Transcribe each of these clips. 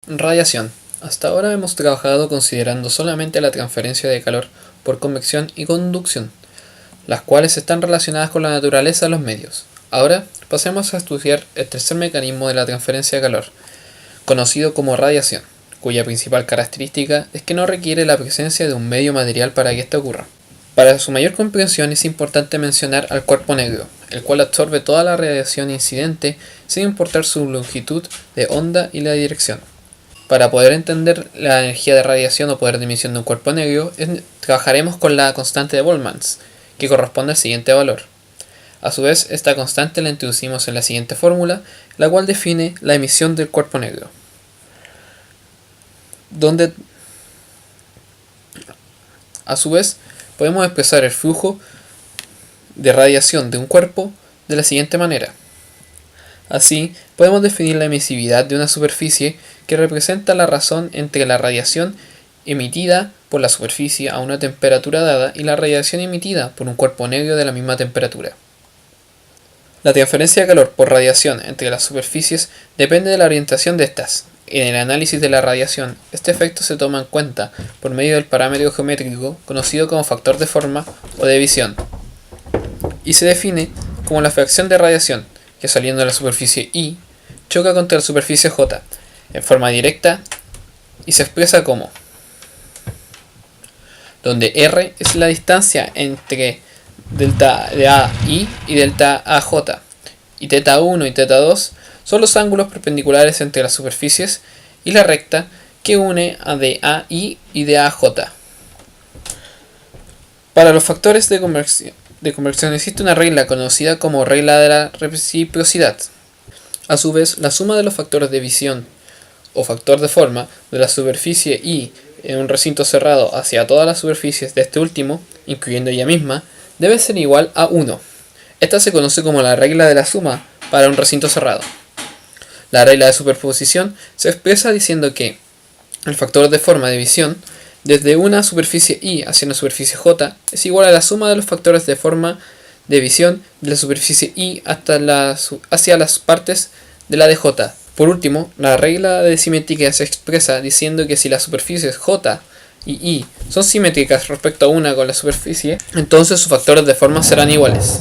Radiación. Hasta ahora hemos trabajado considerando solamente la transferencia de calor por convección y conducción, las cuales están relacionadas con la naturaleza de los medios. Ahora pasemos a estudiar el tercer mecanismo de la transferencia de calor, conocido como radiación, cuya principal característica es que no requiere la presencia de un medio material para que ésta ocurra. Para su mayor comprensión es importante mencionar al cuerpo negro, el cual absorbe toda la radiación incidente sin importar su longitud de onda y la dirección. Para poder entender la energía de radiación o poder de emisión de un cuerpo negro, trabajaremos con la constante de Boltzmann, que corresponde al siguiente valor. A su vez, esta constante la introducimos en la siguiente fórmula, la cual define la emisión del cuerpo negro, donde a su vez podemos expresar el flujo de radiación de un cuerpo de la siguiente manera. Así, podemos definir la emisividad de una superficie que representa la razón entre la radiación emitida por la superficie a una temperatura dada y la radiación emitida por un cuerpo negro de la misma temperatura. La transferencia de calor por radiación entre las superficies depende de la orientación de estas. En el análisis de la radiación, este efecto se toma en cuenta por medio del parámetro geométrico conocido como factor de forma o de visión, y se define como la fracción de radiación que saliendo de la superficie I choca contra la superficie J en forma directa y se expresa como donde R es la distancia entre delta de AI y delta AJ, y θ1 y θ2 son los ángulos perpendiculares entre las superficies y la recta que une a de AI y de AJ. Para los factores de conversión existe una regla conocida como regla de la reciprocidad. A su vez, la suma de los factores de visión o factor de forma de la superficie I en un recinto cerrado hacia todas las superficies de este último, incluyendo ella misma, debe ser igual a 1. Esta se conoce como la regla de la suma para un recinto cerrado. La regla de superposición se expresa diciendo que el factor de forma de visión desde una superficie I hacia una superficie J es igual a la suma de los factores de forma de visión de la superficie I hacia las partes de la de J. Por último, la regla de simetría se expresa diciendo que si las superficies J y I son simétricas respecto a una con la superficie, entonces sus factores de forma serán iguales.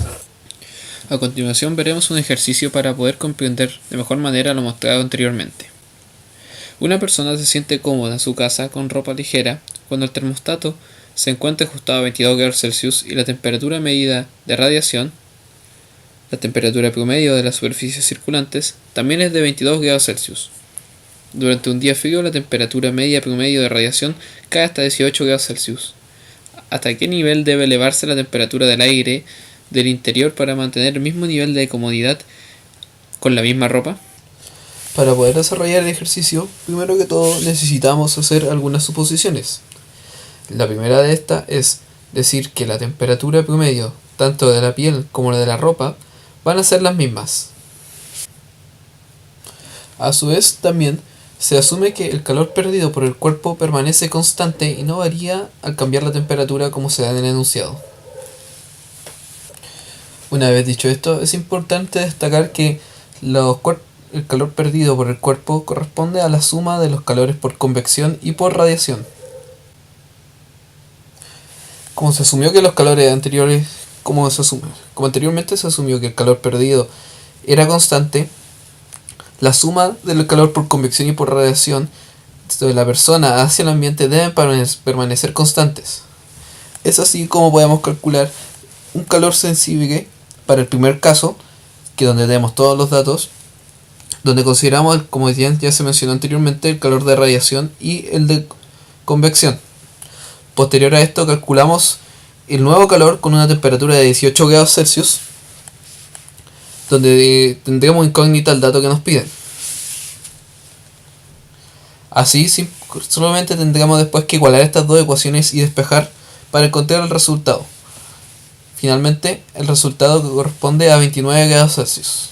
A continuación veremos un ejercicio para poder comprender de mejor manera lo mostrado anteriormente. Una persona se siente cómoda en su casa con ropa ligera cuando el termostato se encuentra ajustado a 22 grados Celsius y la temperatura medida de radiación, la temperatura promedio de las superficies circulantes, también es de 22 grados Celsius. Durante un día frío la temperatura media promedio de radiación cae hasta 18 grados Celsius. ¿Hasta qué nivel debe elevarse la temperatura del aire del interior para mantener el mismo nivel de comodidad con la misma ropa? Para poder desarrollar el ejercicio, primero que todo necesitamos hacer algunas suposiciones. La primera de estas es decir que la temperatura promedio, tanto de la piel como la de la ropa, van a ser las mismas. A su vez, también se asume que el calor perdido por el cuerpo permanece constante y no varía al cambiar la temperatura como se da en el enunciado. Una vez dicho esto, es importante destacar que el calor perdido por el cuerpo corresponde a la suma de los calores por convección y por radiación. Como se asumió que los calores anteriores, como anteriormente se asumió que el calor perdido era constante, la suma del calor por convección y por radiación de la persona hacia el ambiente deben permanecer constantes. Es así como podemos calcular un calor sensible para el primer caso, que donde tenemos todos los datos, donde consideramos, como ya se mencionó anteriormente, el calor de radiación y el de convección. Posterior a esto calculamos el nuevo calor con una temperatura de 18 grados Celsius, donde tendremos incógnita el dato que nos piden. Así, solamente tendremos después que igualar estas dos ecuaciones y despejar para encontrar el resultado. Finalmente, el resultado que corresponde a 29 grados Celsius.